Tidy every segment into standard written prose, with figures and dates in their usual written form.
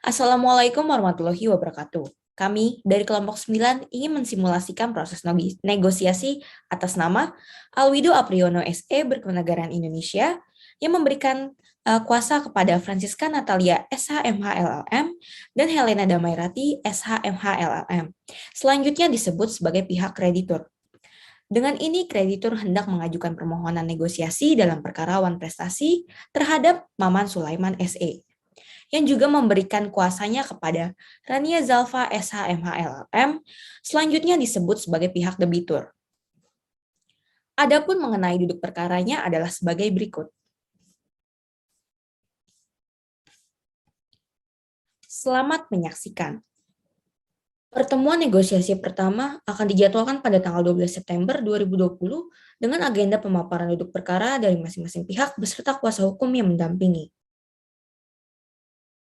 Assalamualaikum warahmatullahi wabarakatuh. Kami dari kelompok 9 ingin mensimulasikan proses negosiasi atas nama Alwido Apriyono SE Berkenegaraan Indonesia yang memberikan kuasa kepada Francisca Natalia SHMH LLM dan Helena Damairati SHMH LLM. Selanjutnya disebut sebagai pihak kreditur. Dengan ini, kreditur hendak mengajukan permohonan negosiasi dalam perkara wan prestasi terhadap Maman Sulaiman SE, yang juga memberikan kuasanya kepada Rania Zalfa SHMH LLM, selanjutnya disebut sebagai pihak debitur. Adapun mengenai duduk perkaranya adalah sebagai berikut. Selamat menyaksikan. Pertemuan negosiasi pertama akan dijadwalkan pada tanggal 12 September 2020 dengan agenda pemaparan duduk perkara dari masing-masing pihak beserta kuasa hukum yang mendampingi.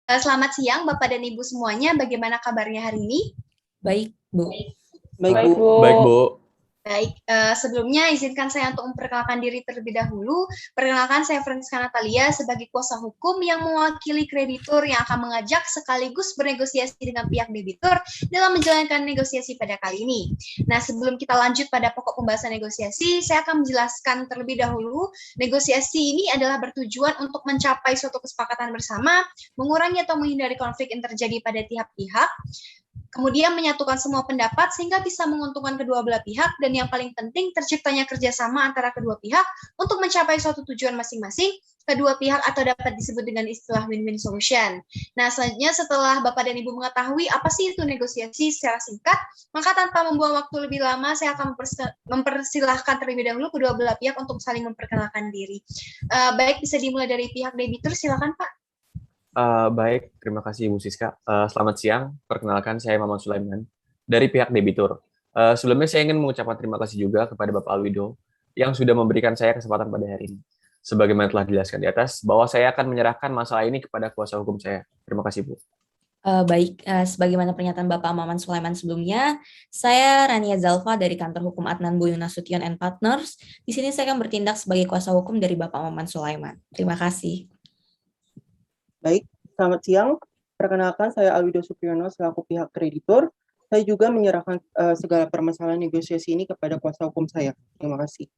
Selamat siang Bapak dan Ibu semuanya, bagaimana kabarnya hari ini? Baik, Bu. Baik, Bu. Baik, sebelumnya izinkan saya untuk memperkenalkan diri terlebih dahulu. Perkenalkan, saya Francisca Natalia sebagai kuasa hukum yang mewakili kreditur yang akan mengajak sekaligus bernegosiasi dengan pihak debitur dalam menjalankan negosiasi pada kali ini. Nah, sebelum kita lanjut pada pokok pembahasan negosiasi, saya akan menjelaskan terlebih dahulu, negosiasi ini adalah bertujuan untuk mencapai suatu kesepakatan bersama, mengurangi atau menghindari konflik yang terjadi pada tiap pihak, kemudian menyatukan semua pendapat sehingga bisa menguntungkan kedua belah pihak, dan yang paling penting terciptanya kerjasama antara kedua pihak untuk mencapai suatu tujuan masing-masing kedua pihak atau dapat disebut dengan istilah win-win solution. Nah, selanjutnya setelah Bapak dan Ibu mengetahui apa sih itu negosiasi secara singkat, maka tanpa membuang waktu lebih lama, saya akan mempersilahkan terlebih dahulu kedua belah pihak untuk saling memperkenalkan diri. Baik, bisa dimulai dari pihak debitur, silakan Pak. Baik, terima kasih Ibu Siska. Selamat siang, perkenalkan saya Maman Sulaiman dari pihak debitur. Sebelumnya saya ingin mengucapkan terima kasih juga kepada Bapak Alwido yang sudah memberikan saya kesempatan pada hari ini. Sebagaimana telah dijelaskan di atas, bahwa saya akan menyerahkan masalah ini kepada kuasa hukum saya. Terima kasih, Bu. Baik, sebagaimana pernyataan Bapak Maman Sulaiman sebelumnya, saya Rania Zalfa dari kantor hukum Adnan Buyung Nasution and Partners. Di sini saya akan bertindak sebagai kuasa hukum dari Bapak Maman Sulaiman. Terima kasih. Baik, selamat siang. Perkenalkan, saya Alwido Supriyono selaku pihak kreditur. Saya juga menyerahkan segala permasalahan negosiasi ini kepada kuasa hukum saya. Terima kasih.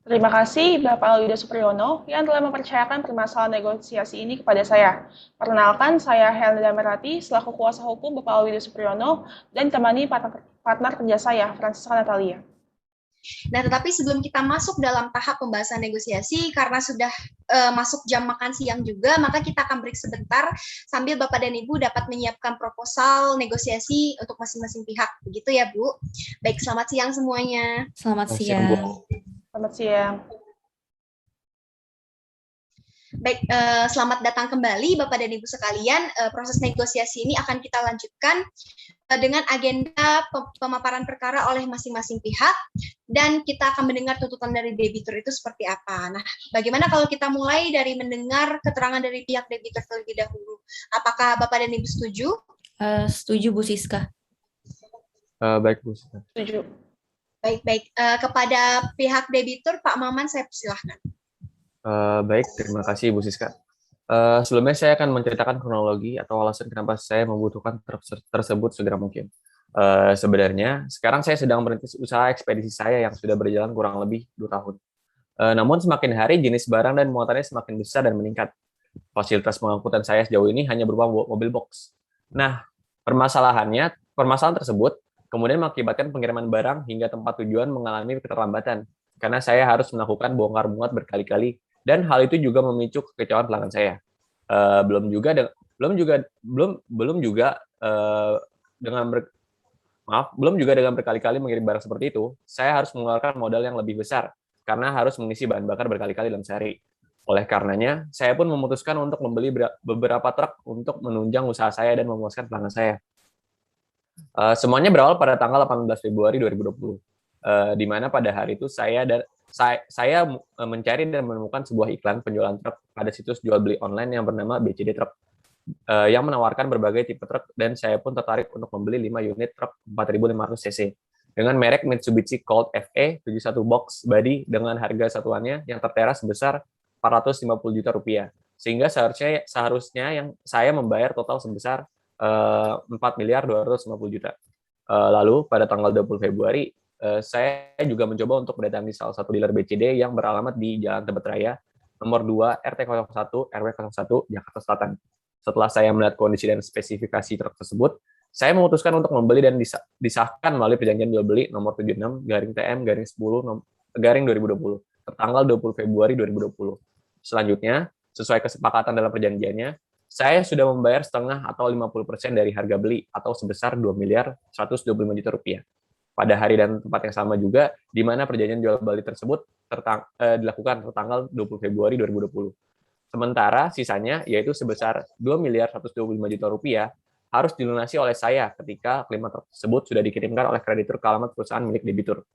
Terima kasih Bapak Alwido Supriyono yang telah mempercayakan permasalahan negosiasi ini kepada saya. Perkenalkan, saya Helena Damairati selaku kuasa hukum Bapak Alwido Supriyono dan temani partner kerja saya, Francisca Natalia. Nah, tetapi sebelum kita masuk dalam tahap pembahasan negosiasi, karena sudah masuk jam makan siang juga, maka kita akan break sebentar sambil Bapak dan Ibu dapat menyiapkan proposal negosiasi untuk masing-masing pihak. Begitu ya, Bu? Baik, selamat siang semuanya. Selamat siang. Selamat siang. Baik, selamat datang kembali Bapak dan Ibu sekalian. Proses negosiasi ini akan kita lanjutkan dengan agenda pemaparan perkara oleh masing-masing pihak, dan kita akan mendengar tuntutan dari debitur itu seperti apa. Nah, bagaimana kalau kita mulai dari mendengar keterangan dari pihak debitur terlebih dahulu? Apakah Bapak dan Ibu setuju? Setuju, Bu Siska. Baik, Bu Siska. Setuju. Baik. Kepada pihak debitur, Pak Maman, saya persilahkan. Baik, terima kasih Bu Siska. Sebelumnya saya akan menceritakan kronologi atau alasan kenapa saya membutuhkan tersebut segera mungkin. Sebenarnya, sekarang saya sedang merintis usaha ekspedisi saya yang sudah berjalan kurang lebih 2 tahun. Namun semakin hari jenis barang dan muatannya semakin besar dan meningkat. Fasilitas pengangkutan saya sejauh ini hanya berupa mobil box. Nah, permasalahan tersebut kemudian mengakibatkan pengiriman barang hingga tempat tujuan mengalami keterlambatan, karena saya harus melakukan bongkar muat berkali-kali. Dan hal itu juga memicu kekecewaan pelanggan saya. Belum juga dengan berkali-kali mengirim barang seperti itu, saya harus mengeluarkan modal yang lebih besar karena harus mengisi bahan bakar berkali-kali dalam sehari. Oleh karenanya, saya pun memutuskan untuk membeli beberapa truk untuk menunjang usaha saya dan memuaskan pelanggan saya. Semuanya berawal pada tanggal 18 Februari 2020, di mana pada hari itu saya mencari dan menemukan sebuah iklan penjualan truk pada situs jual beli online yang bernama BCD Truck, yang menawarkan berbagai tipe truk, dan saya pun tertarik untuk membeli 5 unit truk 4.500 cc dengan merek Mitsubishi Colt FE 71 box body dengan harga satuannya yang tertera sebesar 450 juta rupiah. sehingga seharusnya yang saya membayar total sebesar 4.250.000.000. Lalu pada tanggal 20 Februari, saya juga mencoba untuk mendatangi salah satu dealer BCD yang beralamat di Jalan Tebet Raya, nomor 2, RT 01, RW 01, Jakarta Selatan. Setelah saya melihat kondisi dan spesifikasi truk tersebut, saya memutuskan untuk membeli dan disahkan melalui perjanjian jual beli nomor 76/TM/10/2020 tertanggal 20 Februari 2020. Selanjutnya, sesuai kesepakatan dalam perjanjiannya, saya sudah membayar setengah atau 50% dari harga beli atau sebesar Rp2.125.000.000. Pada hari dan tempat yang sama juga, di mana perjanjian jual beli tersebut dilakukan tertanggal 20 Februari 2020. Sementara sisanya, yaitu sebesar Rp2.125.000.000, harus dilunasi oleh saya ketika kelima tersebut sudah dikirimkan oleh kreditur ke alamat perusahaan milik debitur.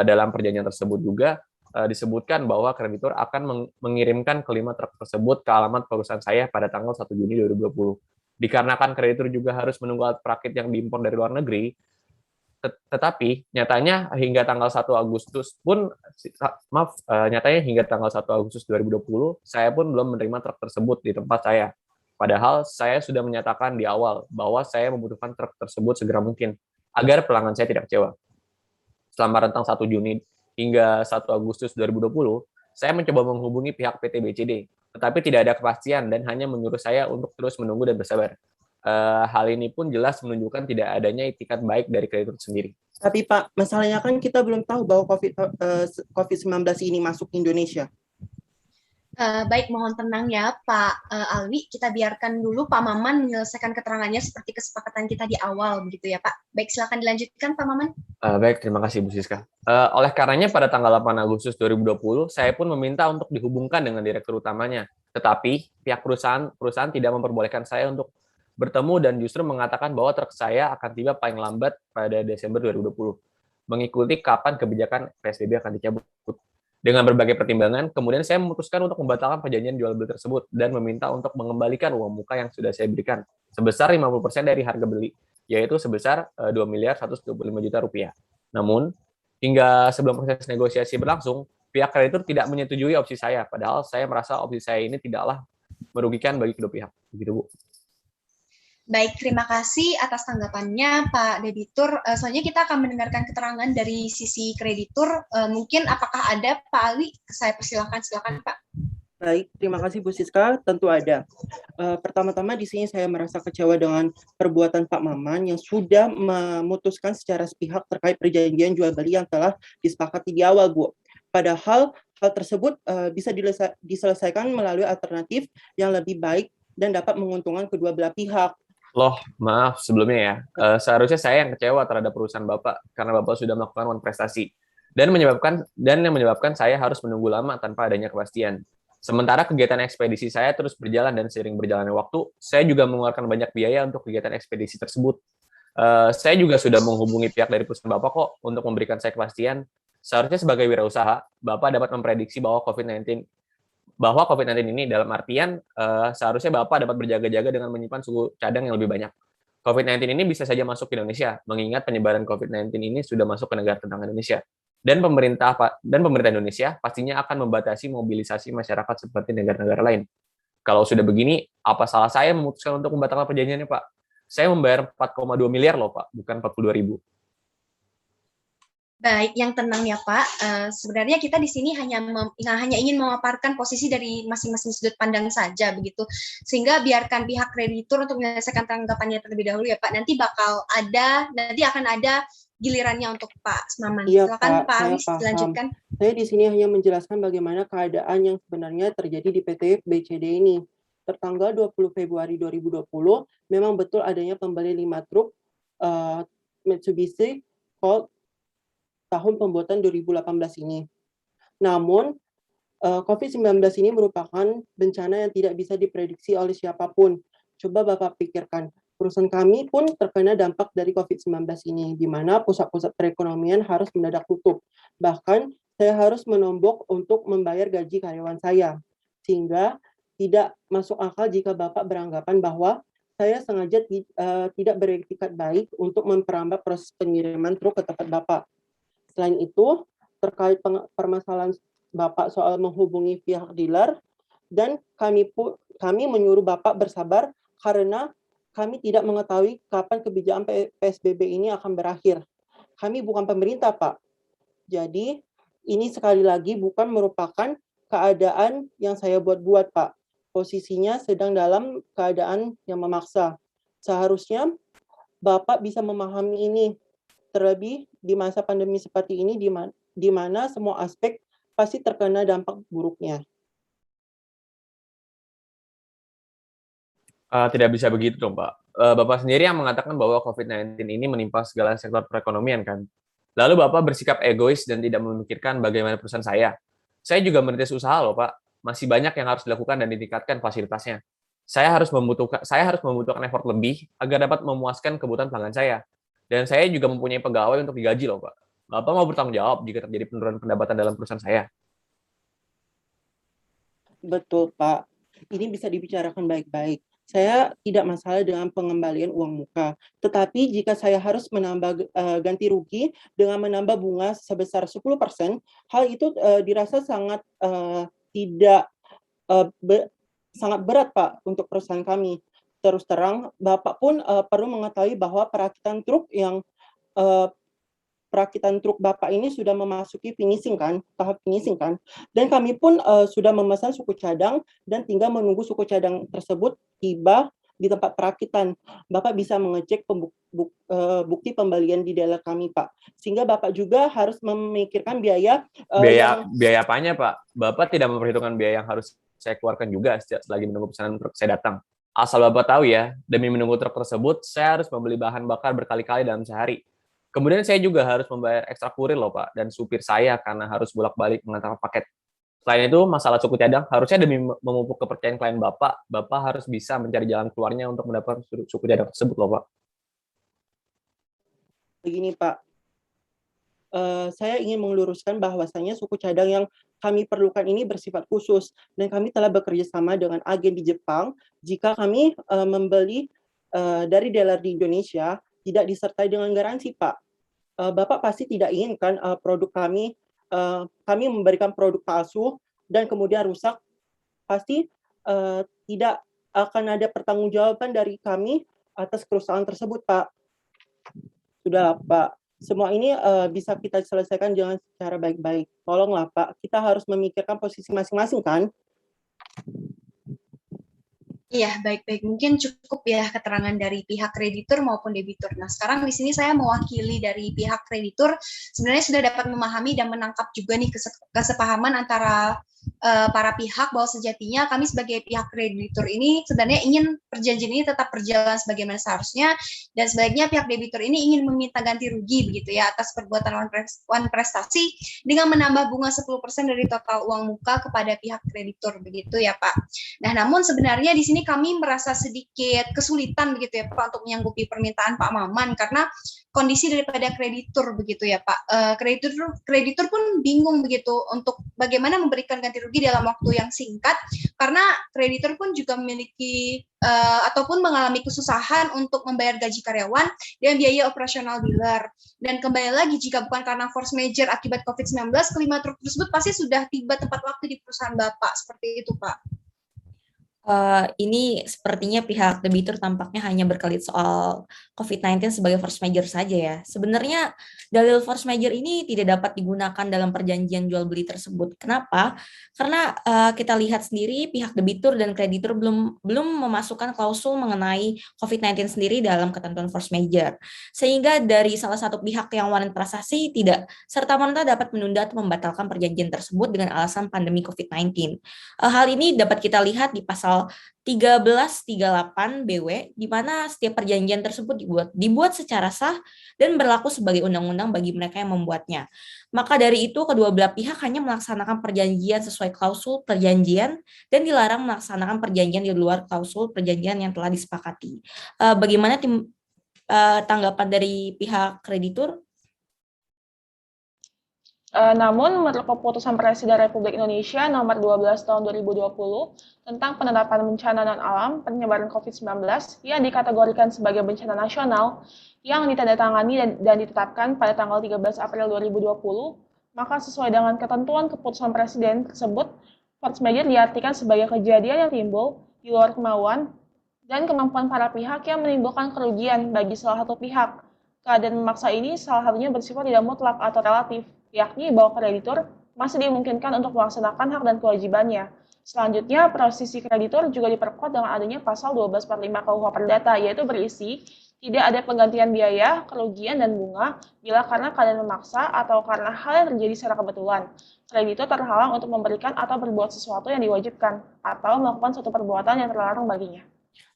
Dalam perjanjian tersebut juga disebutkan bahwa kreditur akan mengirimkan kelima truk tersebut ke alamat perusahaan saya pada tanggal 1 Juni 2020. Dikarenakan kreditur juga harus menunggu alat perakit yang diimpor dari luar negeri, tetapi nyatanya hingga tanggal 1 Agustus pun, nyatanya hingga tanggal 1 Agustus 2020, saya pun belum menerima truk tersebut di tempat saya. Padahal saya sudah menyatakan di awal bahwa saya membutuhkan truk tersebut segera mungkin, agar pelanggan saya tidak kecewa. Selama rentang 1 Juni hingga 1 Agustus 2020, saya mencoba menghubungi pihak PT BCD, tetapi tidak ada kepastian dan hanya menyuruh saya untuk terus menunggu dan bersabar. Hal ini pun jelas menunjukkan tidak adanya itikat baik dari kreditur sendiri. Tapi Pak, masalahnya kan kita belum tahu bahwa COVID-19 ini masuk Indonesia. Baik, mohon tenang ya Pak Alwi, kita biarkan dulu Pak Maman menyelesaikan keterangannya seperti kesepakatan kita di awal, begitu ya Pak. Baik, silakan dilanjutkan Pak Maman. Baik, terima kasih Bu Siska. Oleh karenanya pada tanggal 8 Agustus 2020, saya pun meminta untuk dihubungkan dengan direktur utamanya. Tetapi pihak perusahaan tidak memperbolehkan saya untuk bertemu dan justru mengatakan bahwa truk saya akan tiba paling lambat pada Desember 2020, mengikuti kapan kebijakan PSBB akan dicabut. Dengan berbagai pertimbangan, kemudian saya memutuskan untuk membatalkan perjanjian jual beli tersebut dan meminta untuk mengembalikan uang muka yang sudah saya berikan sebesar 50% dari harga beli, yaitu sebesar Rp2.125.000.000. Namun, hingga sebelum proses negosiasi berlangsung, pihak kreditur tidak menyetujui opsi saya, padahal saya merasa opsi saya ini tidaklah merugikan bagi kedua pihak. Begitu, Bu. Baik, terima kasih atas tanggapannya Pak Debitur. Selanjutnya kita akan mendengarkan keterangan dari sisi kreditur. Mungkin apakah ada Pak Ali? Saya persilakan, silakan Pak. Baik, terima kasih Bu Siska. Tentu ada. Pertama-tama di sini saya merasa kecewa dengan perbuatan Pak Maman yang sudah memutuskan secara sepihak terkait perjanjian jual beli yang telah disepakati di awal, Bu. Padahal hal tersebut bisa diselesaikan melalui alternatif yang lebih baik dan dapat menguntungkan kedua belah pihak. Loh, maaf sebelumnya ya. Seharusnya saya yang kecewa terhadap perusahaan Bapak karena Bapak sudah melakukan prestasi dan yang menyebabkan saya harus menunggu lama tanpa adanya kepastian. Sementara kegiatan ekspedisi saya terus berjalan dan seiring berjalannya waktu, saya juga mengeluarkan banyak biaya untuk kegiatan ekspedisi tersebut. Saya juga sudah menghubungi pihak dari perusahaan Bapak kok untuk memberikan saya kepastian. Seharusnya sebagai wirausaha, Bapak dapat memprediksi bahwa COVID-19 ini dalam artian seharusnya Bapak dapat berjaga-jaga dengan menyimpan suku cadang yang lebih banyak. COVID-19 ini bisa saja masuk ke Indonesia, mengingat penyebaran COVID-19 ini sudah masuk ke negara tetangga Indonesia. Dan pemerintah Indonesia pastinya akan membatasi mobilisasi masyarakat seperti negara-negara lain. Kalau sudah begini, apa salah saya memutuskan untuk membatalkan perjanjiannya, Pak? Saya membayar 4,2 miliar loh, Pak, bukan 42.000. Baik, yang tenang ya Pak. Sebenarnya kita di sini hanya ingin memaparkan posisi dari masing-masing sudut pandang saja begitu, sehingga biarkan pihak kreditur untuk menyelesaikan tanggapannya terlebih dahulu ya Pak. Nanti akan ada gilirannya untuk Pak Maman. Iya, Silakan Pak saya Alis, paham. dilanjutkan. Saya di sini hanya menjelaskan bagaimana keadaan yang sebenarnya terjadi di PT BCD ini. Tertanggal 20 Februari 2020, memang betul adanya pembeli 5 truk Mitsubishi Colt tahun pembuatan 2018 ini. Namun, COVID-19 ini merupakan bencana yang tidak bisa diprediksi oleh siapapun. Coba Bapak pikirkan, perusahaan kami pun terkena dampak dari COVID-19 ini, di mana pusat-pusat perekonomian harus mendadak tutup. Bahkan, saya harus menombok untuk membayar gaji karyawan saya. Sehingga tidak masuk akal jika Bapak beranggapan bahwa saya sengaja tidak beretikat baik untuk memperambat proses pengiriman truk ke tempat Bapak. Selain itu, terkait permasalahan Bapak soal menghubungi pihak dealer, dan kami menyuruh Bapak bersabar karena kami tidak mengetahui kapan kebijakan PSBB ini akan berakhir. Kami bukan pemerintah, Pak. Jadi, ini sekali lagi bukan merupakan keadaan yang saya buat-buat, Pak. Posisinya sedang dalam keadaan yang memaksa. Seharusnya Bapak bisa memahami ini, terlebih di masa pandemi seperti ini di mana semua aspek pasti terkena dampak buruknya. Tidak bisa begitu dong, Pak. Bapak sendiri yang mengatakan bahwa COVID-19 ini menimpa segala sektor perekonomian, kan? Lalu Bapak bersikap egois dan tidak memikirkan bagaimana perusahaan saya. Saya juga merintis usaha loh, Pak. Masih banyak yang harus dilakukan dan ditingkatkan fasilitasnya. Saya harus membutuhkan effort lebih agar dapat memuaskan kebutuhan pelanggan saya. Dan saya juga mempunyai pegawai untuk digaji loh, Pak. Bapak mau bertanggung jawab jika terjadi penurunan pendapatan dalam perusahaan saya. Betul, Pak. Ini bisa dibicarakan baik-baik. Saya tidak masalah dengan pengembalian uang muka, tetapi jika saya harus menambah ganti rugi dengan menambah bunga sebesar 10%, hal itu dirasa sangat tidak sangat berat, Pak, untuk perusahaan kami. Terus terang, Bapak pun perlu mengetahui bahwa perakitan truk Bapak ini sudah memasuki tahap finishing kan, dan kami pun sudah memesan suku cadang dan tinggal menunggu suku cadang tersebut tiba di tempat perakitan. Bapak bisa mengecek bukti pembelian di dealer kami, Pak. Sehingga Bapak juga harus memikirkan biaya Biaya apanya, Pak? Bapak tidak memperhitungkan biaya yang harus saya keluarkan juga selagi menunggu pesanan truk saya datang. Asal Bapak tahu ya, demi menunggu truk tersebut, saya harus membeli bahan bakar berkali-kali dalam sehari. Kemudian saya juga harus membayar ekstra kurir loh, Pak, dan supir saya karena harus bolak-balik mengantar paket. Selain itu, masalah suku cadang, harusnya demi memupuk kepercayaan klien Bapak, Bapak harus bisa mencari jalan keluarnya untuk mendapatkan suku cadang tersebut loh, Pak. Begini, Pak. Saya ingin meluruskan bahwasanya suku cadang yang kami perlukan ini bersifat khusus, dan kami telah bekerja sama dengan agen di Jepang. Jika kami membeli dari dealer di Indonesia, tidak disertai dengan garansi, Pak. Bapak pasti tidak inginkan produk kami memberikan produk palsu dan kemudian rusak. Pasti tidak akan ada pertanggungjawaban dari kami atas kerusakan tersebut, Pak. Sudahlah, Pak. Semua ini bisa kita selesaikan dengan secara baik-baik. Tolonglah, Pak. Kita harus memikirkan posisi masing-masing, kan? Iya, baik-baik. Mungkin cukup ya keterangan dari pihak kreditur maupun debitur. Nah, sekarang di sini saya mewakili dari pihak kreditur, sebenarnya sudah dapat memahami dan menangkap juga nih kesepahaman antara para pihak bahwa sejatinya kami sebagai pihak kreditur ini sebenarnya ingin perjanjian ini tetap berjalan sebagaimana seharusnya, dan sebaliknya pihak debitur ini ingin meminta ganti rugi begitu ya atas perbuatan wan prestasi dengan menambah bunga 10% dari total uang muka kepada pihak kreditur begitu ya, Pak. Nah, namun sebenarnya di sini kami merasa sedikit kesulitan begitu ya, Pak, untuk menyanggupi permintaan Pak Maman karena kondisi daripada kreditur begitu ya, Pak. Kreditur pun bingung begitu untuk bagaimana memberikan ganti rugi dalam waktu yang singkat, karena kreditur pun juga memiliki ataupun mengalami kesusahan untuk membayar gaji karyawan dan biaya operasional dealer. Dan kembali lagi, jika bukan karena force majeure akibat COVID-19, kelima truk tersebut pasti sudah tiba tepat waktu di perusahaan Bapak. Seperti itu, Pak. Ini sepertinya pihak debitur tampaknya hanya berkelit soal COVID-19 sebagai force majeure saja ya. Sebenarnya dalil force majeure ini tidak dapat digunakan dalam perjanjian jual beli tersebut. Kenapa? Karena kita lihat sendiri pihak debitur dan kreditur belum memasukkan klausul mengenai COVID-19 sendiri dalam ketentuan force majeure. Sehingga dari salah satu pihak yang wanita transaksi tidak serta-merta dapat menunda atau membatalkan perjanjian tersebut dengan alasan pandemi COVID-19. Hal ini dapat kita lihat di pasal 1338 BW, di mana setiap perjanjian tersebut dibuat secara sah dan berlaku sebagai undang-undang bagi mereka yang membuatnya. Maka dari itu, kedua belah pihak hanya melaksanakan perjanjian sesuai klausul perjanjian dan dilarang melaksanakan perjanjian di luar klausul perjanjian yang telah disepakati. Bagaimana tanggapan dari pihak kreditur? Namun, menurut Keputusan Presiden Republik Indonesia Nomor 12 Tahun 2020 tentang penetapan bencana non-alam penyebaran COVID-19 yang dikategorikan sebagai bencana nasional yang ditandatangani dan ditetapkan pada tanggal 13 April 2020, maka sesuai dengan ketentuan Keputusan Presiden tersebut, Force majeure diartikan sebagai kejadian yang timbul di luar kemauan dan kemampuan para pihak yang menimbulkan kerugian bagi salah satu pihak. Keadaan memaksa ini salah satunya bersifat tidak mutlak atau relatif, yakni bahwa kreditur masih dimungkinkan untuk melaksanakan hak dan kewajibannya. Selanjutnya, posisi kreditur juga diperkuat dengan adanya pasal 1245 KUH Perdata, yaitu berisi tidak ada penggantian biaya, kerugian, dan bunga bila karena keadaan memaksa atau karena hal yang terjadi secara kebetulan. Kreditur terhalang untuk memberikan atau berbuat sesuatu yang diwajibkan atau melakukan suatu perbuatan yang terlarang baginya.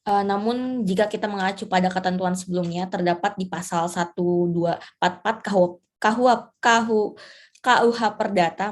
Namun jika kita mengacu pada ketentuan sebelumnya terdapat di pasal 1244 KUH Perdata,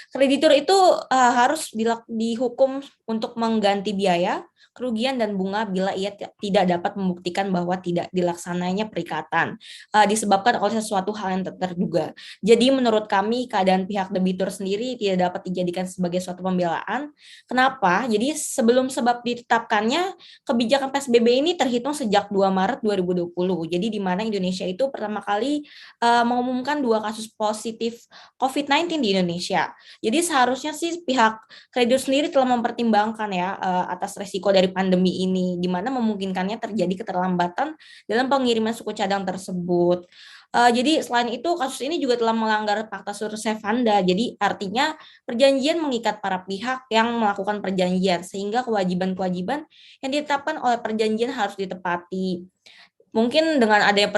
kreditur itu harus dihukum untuk mengganti biaya, kerugian dan bunga bila ia tidak dapat membuktikan bahwa tidak dilaksananya perikatan disebabkan oleh sesuatu hal yang terduga. Jadi menurut kami keadaan pihak debitur sendiri tidak dapat dijadikan sebagai suatu pembelaan. Kenapa? Jadi sebelum sebab ditetapkannya kebijakan PSBB ini terhitung sejak 2 Maret 2020. Jadi di mana Indonesia itu pertama kali mengumumkan 2 kasus positif COVID-19 di Indonesia. Jadi seharusnya sih pihak kreditur sendiri telah mempertimbangkan ya atas resiko dari pandemi ini, di mana memungkinkannya terjadi keterlambatan dalam pengiriman suku cadang tersebut. Jadi selain itu kasus ini juga telah melanggar Fakta Servanda. Jadi artinya perjanjian mengikat para pihak yang melakukan perjanjian sehingga kewajiban-kewajiban yang ditetapkan oleh perjanjian harus ditepati. Mungkin dengan adanya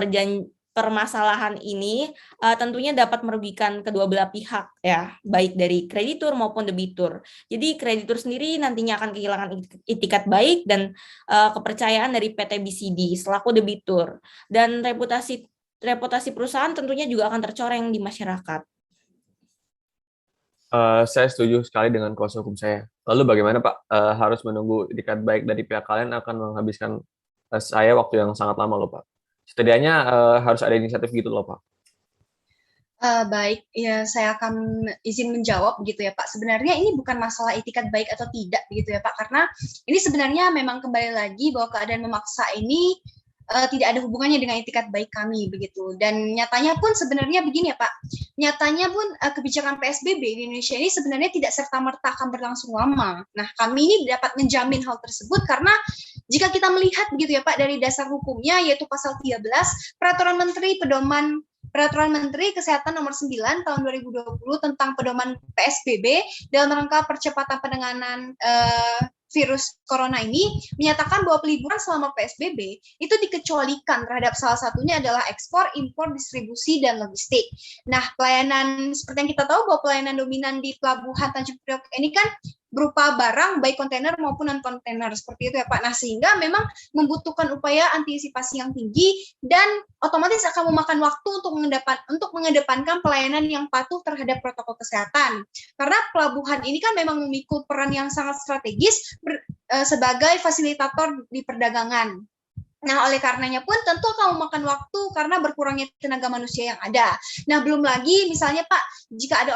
permasalahan ini tentunya dapat merugikan kedua belah pihak ya, baik dari kreditur maupun debitur. Jadi kreditur sendiri nantinya akan kehilangan itikat baik dan kepercayaan dari PT BCD selaku debitur, dan reputasi perusahaan tentunya juga akan tercoreng di masyarakat. Saya setuju sekali dengan kuasa hukum saya. Lalu bagaimana Pak? Harus menunggu itikat baik dari pihak kalian akan menghabiskan saya waktu yang sangat lama loh Pak. Setidaknya harus ada inisiatif gitu loh Pak. Baik, ya saya akan izin menjawab gitu ya Pak. Sebenarnya ini bukan masalah itikat baik atau tidak begitu ya Pak, karena ini sebenarnya memang kembali lagi bahwa keadaan memaksa ini tidak ada hubungannya dengan itikat baik kami begitu. Dan nyatanya pun sebenarnya begini ya Pak, nyatanya pun kebijakan PSBB di Indonesia ini sebenarnya tidak serta-merta akan berlangsung lama. Nah kami ini dapat menjamin hal tersebut karena jika kita melihat begitu ya Pak dari dasar hukumnya yaitu pasal 13 Peraturan Menteri Kesehatan Nomor 9 Tahun 2020 tentang pedoman PSBB dalam rangka percepatan penanganan virus corona ini menyatakan bahwa peliburan selama PSBB itu dikecualikan terhadap salah satunya adalah ekspor, impor, distribusi, dan logistik. Nah, pelayanan seperti yang kita tahu bahwa pelayanan dominan di Pelabuhan Tanjung Priok ini kan berupa barang baik kontainer maupun non kontainer seperti itu ya Pak. Nah sehingga memang membutuhkan upaya antisipasi yang tinggi dan otomatis akan memakan waktu untuk mengedepankan pelayanan yang patuh terhadap protokol kesehatan. Karena pelabuhan ini kan memang memikul peran yang sangat strategis sebagai fasilitator di perdagangan. Nah, oleh karenanya pun tentu akan memakan waktu karena berkurangnya tenaga manusia yang ada. Nah, belum lagi misalnya Pak, jika ada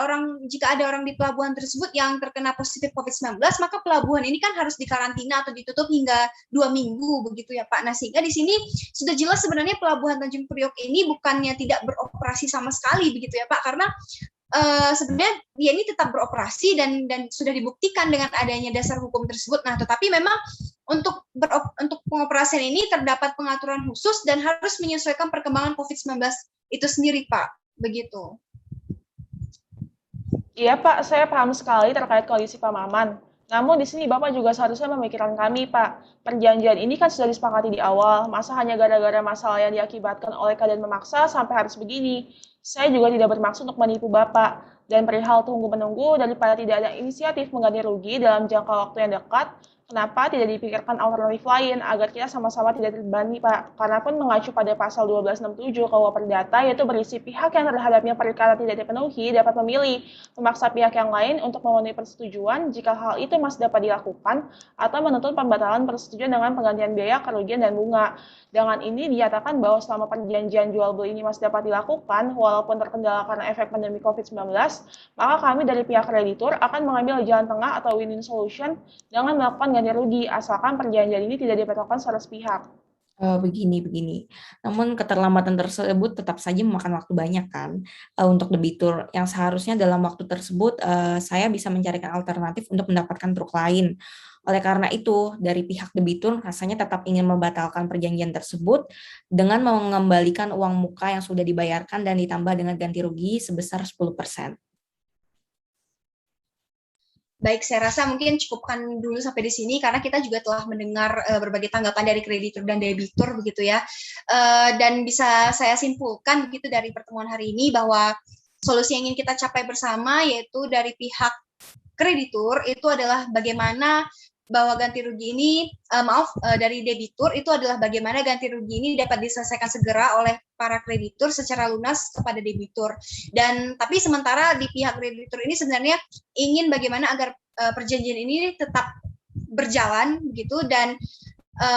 orang di pelabuhan tersebut yang terkena positif COVID-19, maka pelabuhan ini kan harus dikarantina atau ditutup hingga 2 minggu begitu ya Pak. Nah, sehingga di sini sudah jelas sebenarnya pelabuhan Tanjung Priok ini bukannya tidak beroperasi sama sekali begitu ya Pak, karena sebenarnya dia ini tetap beroperasi dan sudah dibuktikan dengan adanya dasar hukum tersebut. Nah, tetapi memang untuk pengoperasian ini terdapat pengaturan khusus dan harus menyesuaikan perkembangan COVID-19 itu sendiri, Pak. Begitu. Iya, Pak, saya paham sekali terkait kondisi Pak Maman. Namun di sini Bapak juga seharusnya memikirkan kami, Pak. Perjanjian ini kan sudah disepakati di awal, masa hanya gara-gara masalah yang diakibatkan oleh keadaan memaksa sampai harus begini. Saya juga tidak bermaksud untuk menipu Bapak. Dan perihal tunggu-menunggu daripada tidak ada inisiatif mengganti rugi dalam jangka waktu yang dekat, kenapa tidak dipikirkan alternatif lain agar kita sama-sama tidak terbebani, Pak? Karena pun mengacu pada pasal 1267 KUH Perdata, yaitu berisi pihak yang terhadapnya perikatan tidak dipenuhi dapat memilih memaksa pihak yang lain untuk memenuhi persetujuan jika hal itu masih dapat dilakukan atau menuntut pembatalan persetujuan dengan penggantian biaya, kerugian, dan bunga. Dengan ini dinyatakan bahwa selama perjanjian jual beli ini masih dapat dilakukan walaupun terkendala karena efek pandemi COVID-19, maka kami dari pihak kreditur akan mengambil jalan tengah atau win-win solution dengan melakukan ganti rugi asalkan perjanjian ini tidak dibatalkan secara sepihak. Begini. Namun keterlambatan tersebut tetap saja memakan waktu banyak kan untuk debitur yang seharusnya dalam waktu tersebut saya bisa mencarikan alternatif untuk mendapatkan truk lain. Oleh karena itu, dari pihak debitur rasanya tetap ingin membatalkan perjanjian tersebut dengan mengembalikan uang muka yang sudah dibayarkan dan ditambah dengan ganti rugi sebesar 10%. Baik, saya rasa mungkin cukupkan dulu sampai di sini karena kita juga telah mendengar berbagai tanggapan dari kreditur dan debitur begitu ya. Dan bisa saya simpulkan begitu dari pertemuan hari ini bahwa solusi yang ingin kita capai bersama yaitu dari pihak kreditur itu adalah bagaimana bahwa ganti rugi ini dari debitur itu adalah bagaimana ganti rugi ini dapat diselesaikan segera oleh para kreditur secara lunas kepada debitur. Dan tapi sementara di pihak kreditur ini sebenarnya ingin bagaimana agar perjanjian ini tetap berjalan begitu dan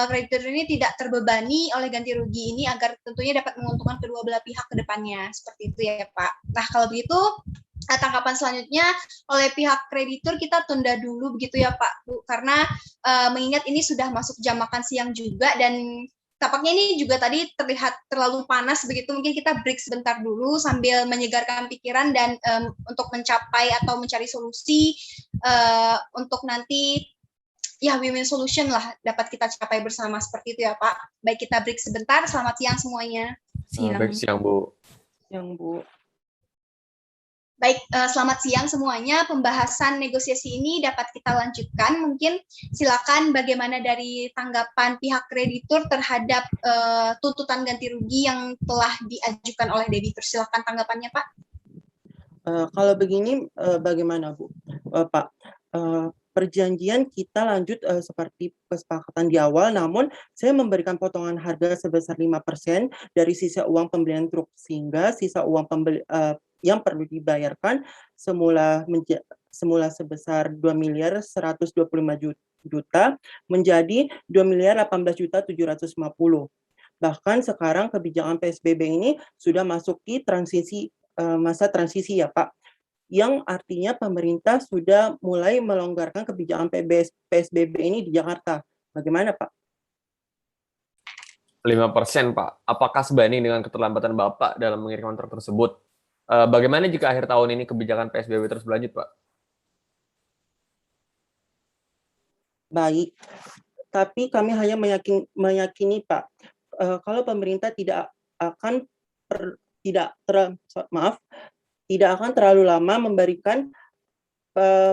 kreditur ini tidak terbebani oleh ganti rugi ini agar tentunya dapat menguntungkan kedua belah pihak ke depannya. Seperti itu ya Pak. Nah kalau begitu tanggapan selanjutnya oleh pihak kreditur kita tunda dulu begitu ya Pak Bu karena mengingat ini sudah masuk jam makan siang juga dan tampaknya ini juga tadi terlihat terlalu panas begitu mungkin kita break sebentar dulu sambil menyegarkan pikiran dan untuk mencapai atau mencari solusi untuk nanti ya win-win solution lah dapat kita capai bersama seperti itu ya Pak. Baik kita break sebentar. Selamat siang semuanya. Baik, siang Bu. Yang Bu. Baik, selamat siang semuanya. Pembahasan negosiasi ini dapat kita lanjutkan. Mungkin silakan bagaimana dari tanggapan pihak kreditur terhadap tuntutan ganti rugi yang telah diajukan oleh debitur. Silakan tanggapannya, Pak. Kalau begini, bagaimana Bu? Pak, perjanjian kita lanjut seperti kesepakatan di awal, namun saya memberikan potongan harga sebesar 5% dari sisa uang pembelian truk, sehingga sisa uang yang perlu dibayarkan semula sebesar 2.125 juta menjadi 2.018.750. Bahkan sekarang kebijakan PSBB ini sudah masuk di masa transisi ya Pak, yang artinya pemerintah sudah mulai melonggarkan kebijakan PSBB ini di Jakarta. Bagaimana Pak? 5% Pak. Apakah sebanding dengan keterlambatan Bapak dalam mengirim kontrak tersebut? Bagaimana jika akhir tahun ini kebijakan PSBB terus berlanjut, Pak? Baik, tapi kami hanya meyakini Pak, kalau pemerintah tidak akan terlalu lama memberikan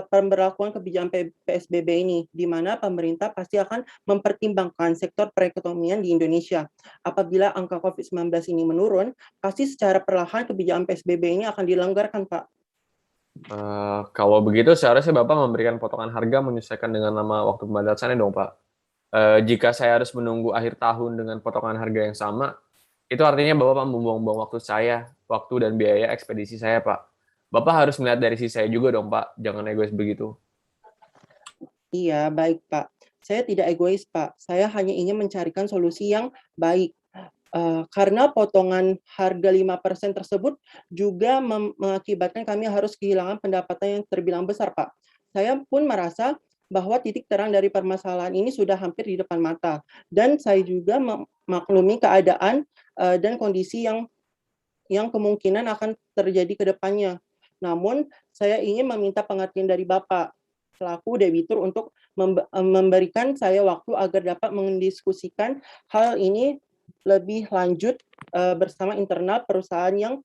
pemberlakuan kebijakan PSBB ini, di mana pemerintah pasti akan mempertimbangkan sektor perekonomian di Indonesia. Apabila angka COVID-19 ini menurun, pasti secara perlahan kebijakan PSBB ini akan dilonggarkan, Pak. Kalau begitu, seharusnya Bapak memberikan potongan harga menyesuaikan dengan lama waktu pembatasannya dong, Pak. Jika saya harus menunggu akhir tahun dengan potongan harga yang sama, itu artinya Bapak membuang-buang waktu dan biaya ekspedisi saya, Pak. Bapak harus melihat dari sisi saya juga dong, Pak. Jangan egois begitu. Iya, baik, Pak. Saya tidak egois, Pak. Saya hanya ingin mencarikan solusi yang baik. Karena potongan harga 5% tersebut juga mengakibatkan kami harus kehilangan pendapatan yang terbilang besar, Pak. Saya pun merasa bahwa titik terang dari permasalahan ini sudah hampir di depan mata. Dan saya juga memaklumi keadaan dan kondisi yang kemungkinan akan terjadi ke depannya. Namun, saya ingin meminta pengertian dari Bapak, selaku debitur, untuk memberikan saya waktu agar dapat mendiskusikan hal ini lebih lanjut bersama internal perusahaan yang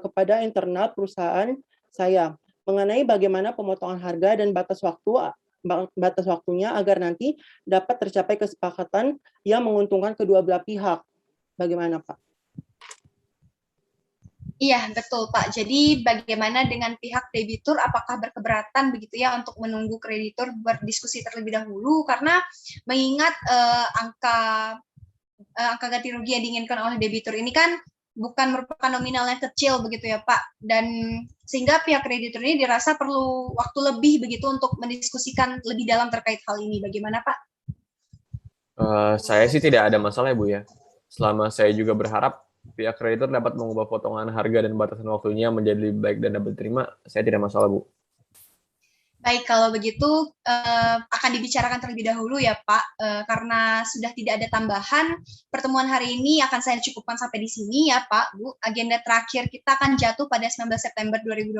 kepada internal perusahaan saya mengenai bagaimana pemotongan harga dan batas waktunya agar nanti dapat tercapai kesepakatan yang menguntungkan kedua belah pihak. Bagaimana, Pak? Iya, betul Pak. Jadi bagaimana dengan pihak debitur, apakah berkeberatan begitu ya untuk menunggu kreditur berdiskusi terlebih dahulu, karena mengingat angka ganti rugi yang diinginkan oleh debitur ini kan bukan merupakan nominal yang kecil begitu ya Pak, dan sehingga pihak kreditur ini dirasa perlu waktu lebih begitu untuk mendiskusikan lebih dalam terkait hal ini. Bagaimana Pak? Saya sih tidak ada masalah ya Bu ya. Selama saya juga berharap pihak kreditur dapat mengubah potongan harga dan batasan waktunya menjadi lebih baik dan dapat diterima, saya tidak masalah Bu. Baik, kalau begitu akan dibicarakan terlebih dahulu ya Pak, karena sudah tidak ada tambahan, pertemuan hari ini akan saya cukupkan sampai di sini ya Pak, Bu. Agenda terakhir kita akan jatuh pada 19 September 2020,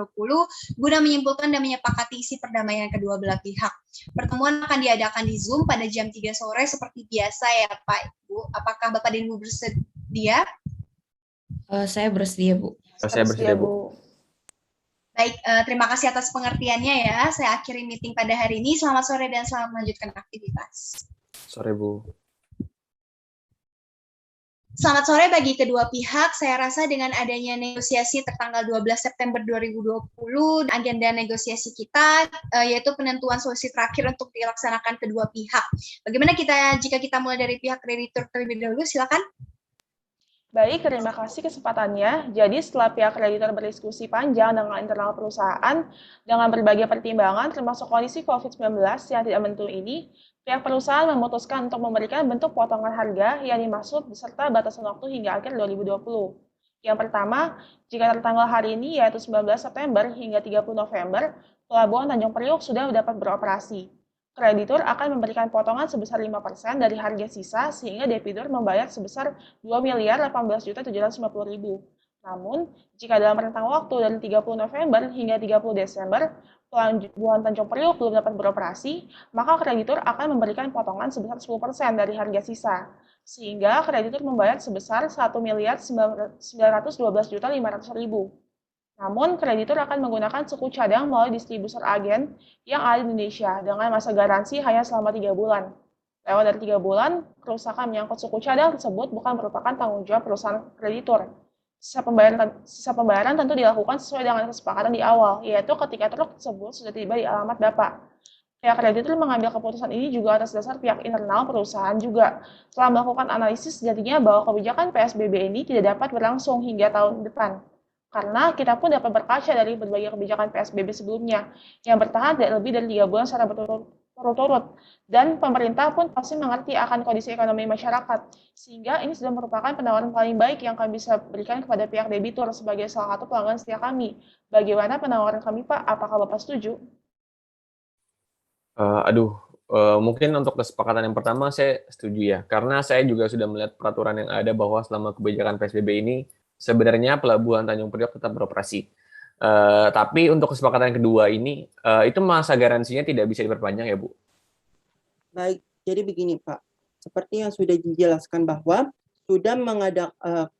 guna menyimpulkan dan menyepakati isi perdamaian kedua belah pihak. Pertemuan akan diadakan di Zoom pada jam 3 sore seperti biasa ya Pak, Bu. Apakah Bapak dan Ibu bersedia? Saya bersedia, Bu. Saya bersedia, Bu. Baik, terima kasih atas pengertiannya ya. Saya akhiri meeting pada hari ini. Selamat sore dan selamat melanjutkan aktivitas. Sore, Bu. Selamat sore bagi kedua pihak. Saya rasa dengan adanya negosiasi tertanggal 12 September 2020, agenda negosiasi kita yaitu penentuan solusi terakhir untuk dilaksanakan kedua pihak. Bagaimana jika kita mulai dari pihak kreditur terlebih dahulu? Silakan. Baik, terima kasih kesempatannya. Jadi setelah pihak kreditor berdiskusi panjang dengan internal perusahaan, dengan berbagai pertimbangan termasuk kondisi COVID-19 yang tidak menentu ini, pihak perusahaan memutuskan untuk memberikan bentuk potongan harga yang dimaksud beserta batasan waktu hingga akhir 2020. Yang pertama, jika tertanggal hari ini yaitu 19 September hingga 30 November, Pelabuhan Tanjung Priok sudah dapat beroperasi. Kreditur akan memberikan potongan sebesar 5% dari harga sisa sehingga debitur membayar sebesar 2.018.750.000. Namun, jika dalam rentang waktu dari 30 November hingga 30 Desember, Pelabuhan Tanjung Priok belum dapat beroperasi, maka kreditur akan memberikan potongan sebesar 10% dari harga sisa, sehingga kreditur membayar sebesar 1.912.500.000. Namun, kreditur akan menggunakan suku cadang melalui distributor agen yang ada di Indonesia dengan masa garansi hanya selama 3 bulan. Lewat dari 3 bulan, kerusakan menyangkut suku cadang tersebut bukan merupakan tanggung jawab perusahaan kreditur. Sisa pembayaran tentu dilakukan sesuai dengan kesepakatan di awal, yaitu ketika truk tersebut sudah tiba di alamat Bapak. Pihak kreditur mengambil keputusan ini juga atas dasar pihak internal perusahaan juga. Setelah melakukan analisis, jadinya bahwa kebijakan PSBB ini tidak dapat berlangsung hingga tahun depan. Karena kita pun dapat berkaca dari berbagai kebijakan PSBB sebelumnya, yang bertahan tidak lebih dari 3 bulan secara berturut-turut. Dan pemerintah pun pasti mengerti akan kondisi ekonomi masyarakat, sehingga ini sudah merupakan penawaran paling baik yang kami bisa berikan kepada pihak debitur sebagai salah satu pelanggan setia kami. Bagaimana penawaran kami, Pak? Apakah Bapak setuju? Mungkin untuk kesepakatan yang pertama saya setuju ya, karena saya juga sudah melihat peraturan yang ada bahwa selama kebijakan PSBB ini, sebenarnya Pelabuhan Tanjung Priok tetap beroperasi. Tapi untuk kesepakatan yang kedua ini, itu masa garansinya tidak bisa diperpanjang ya, Bu? Baik, jadi begini Pak, seperti yang sudah dijelaskan bahwa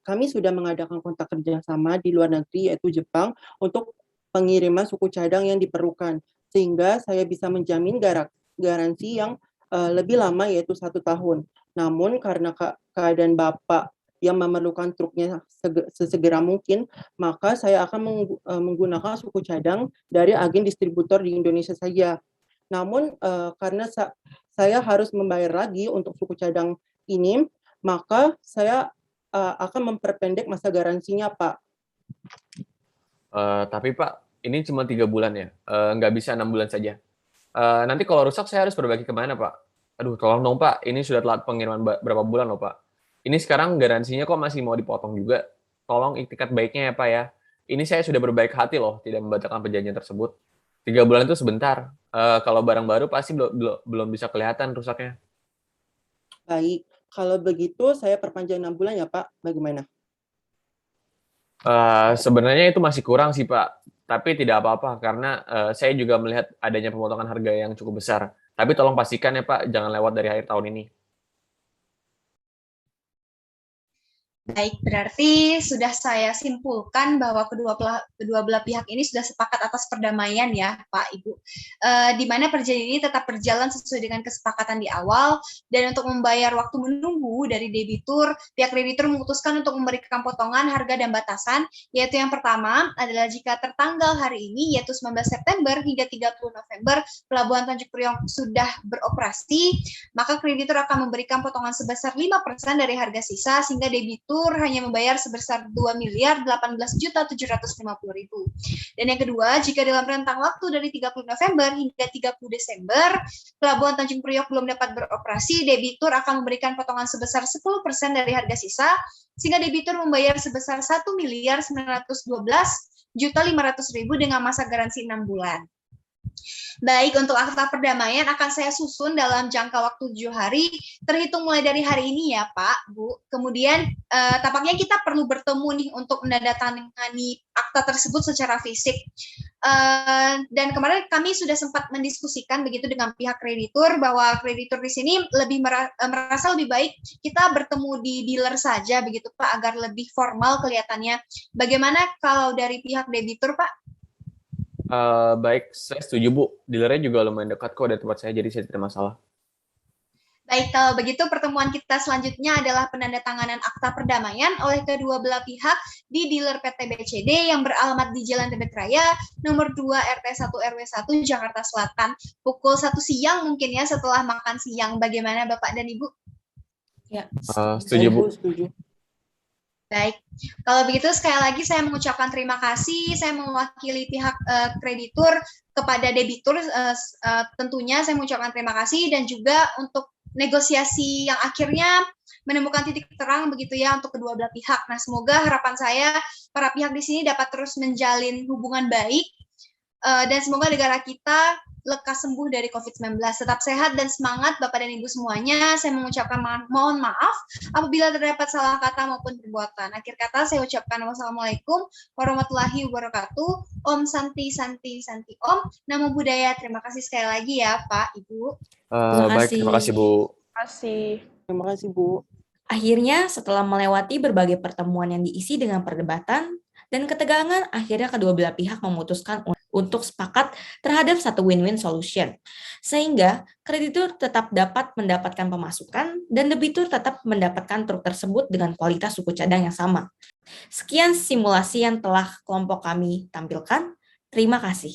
kami sudah mengadakan kontak kerjasama di luar negeri yaitu Jepang untuk pengiriman suku cadang yang diperlukan, sehingga saya bisa menjamin garansi yang lebih lama yaitu 1 tahun. Namun karena keadaan Bapak yang memerlukan truknya sesegera mungkin, maka saya akan menggunakan suku cadang dari agen distributor di Indonesia saja. Namun karena saya harus membayar lagi untuk suku cadang ini, maka saya akan memperpendek masa garansinya, Pak. Tapi Pak, ini cuma 3 bulan ya, nggak bisa 6 bulan saja. Nanti kalau rusak saya harus perbaiki kemana, Pak? Aduh, tolong dong Pak, ini sudah telat pengiriman berapa bulan loh Pak. Ini sekarang garansinya kok masih mau dipotong juga. Tolong iktikat baiknya ya Pak ya. Ini saya sudah berbaik hati loh, tidak membatalkan perjanjian tersebut. 3 bulan itu sebentar. Kalau barang baru pasti belum bisa kelihatan rusaknya. Baik, kalau begitu saya perpanjang 6 bulan ya Pak, bagaimana? Sebenarnya itu masih kurang sih Pak, tapi tidak apa-apa karena saya juga melihat adanya pemotongan harga yang cukup besar. Tapi tolong pastikan ya Pak, jangan lewat dari akhir tahun ini. Baik, berarti sudah saya simpulkan bahwa kedua belah pihak ini sudah sepakat atas perdamaian ya, Pak, Ibu. Di mana perjanjian ini tetap berjalan sesuai dengan kesepakatan di awal, dan untuk membayar waktu menunggu dari debitur, pihak kreditur memutuskan untuk memberikan potongan harga dan batasan, yaitu yang pertama adalah jika tertanggal hari ini, yaitu 19 September hingga 30 November, Pelabuhan Tanjung Priok sudah beroperasi, maka kreditur akan memberikan potongan sebesar 5% dari harga sisa, sehingga debitur hanya membayar sebesar 2.018.750.000. Dan yang kedua, jika dalam rentang waktu dari 30 November hingga 30 Desember, Pelabuhan Tanjung Priok belum dapat beroperasi, debitur akan memberikan potongan sebesar 10% dari harga sisa, sehingga debitur membayar sebesar 1.912.500.000 dengan masa garansi 6 bulan. Baik, untuk akta perdamaian akan saya susun dalam jangka waktu 7 hari, terhitung mulai dari hari ini ya Pak, Bu. Kemudian tampaknya kita perlu bertemu nih untuk menandatangani akta tersebut secara fisik. Dan kemarin kami sudah sempat mendiskusikan begitu dengan pihak kreditur, bahwa kreditur di sini merasa lebih baik kita bertemu di dealer saja begitu Pak, agar lebih formal kelihatannya. Bagaimana kalau dari pihak debitur Pak? Baik, saya setuju Bu. Dealernya juga lumayan dekat kok dari tempat saya, jadi saya tidak masalah. Baik, kalau begitu pertemuan kita selanjutnya adalah penandatanganan akta perdamaian oleh kedua belah pihak di dealer PT BCD yang beralamat di Jalan Tebet Raya, nomor 2 RT 1 RW 1 Jakarta Selatan, pukul 1 siang mungkin ya, setelah makan siang. Bagaimana Bapak dan Ibu? Ya, Setuju Bu. Setuju. Baik, kalau begitu sekali lagi saya mengucapkan terima kasih. Saya mewakili pihak kreditur kepada debitur, tentunya saya mengucapkan terima kasih, dan juga untuk negosiasi yang akhirnya menemukan titik terang begitu ya untuk kedua belah pihak. Nah, semoga harapan saya para pihak di sini dapat terus menjalin hubungan baik, dan semoga negara kita lekas sembuh dari COVID-19. Tetap sehat dan semangat Bapak dan Ibu semuanya. Saya mengucapkan mohon maaf apabila terdapat salah kata maupun perbuatan. Akhir kata saya ucapkan wassalamualaikum warahmatullahi wabarakatuh. Om Santi Santi Santi Om. Namo Buddhaya. Terima kasih sekali lagi ya Pak, Ibu. Baik, terima kasih Bu. Terima kasih. Terima kasih, Bu. Akhirnya, setelah melewati berbagai pertemuan yang diisi dengan perdebatan dan ketegangan, akhirnya kedua belah pihak memutuskan untuk sepakat terhadap satu win-win solution. Sehingga kreditur tetap dapat mendapatkan pemasukan dan debitur tetap mendapatkan truk tersebut dengan kualitas suku cadang yang sama. Sekian simulasi yang telah kelompok kami tampilkan. Terima kasih.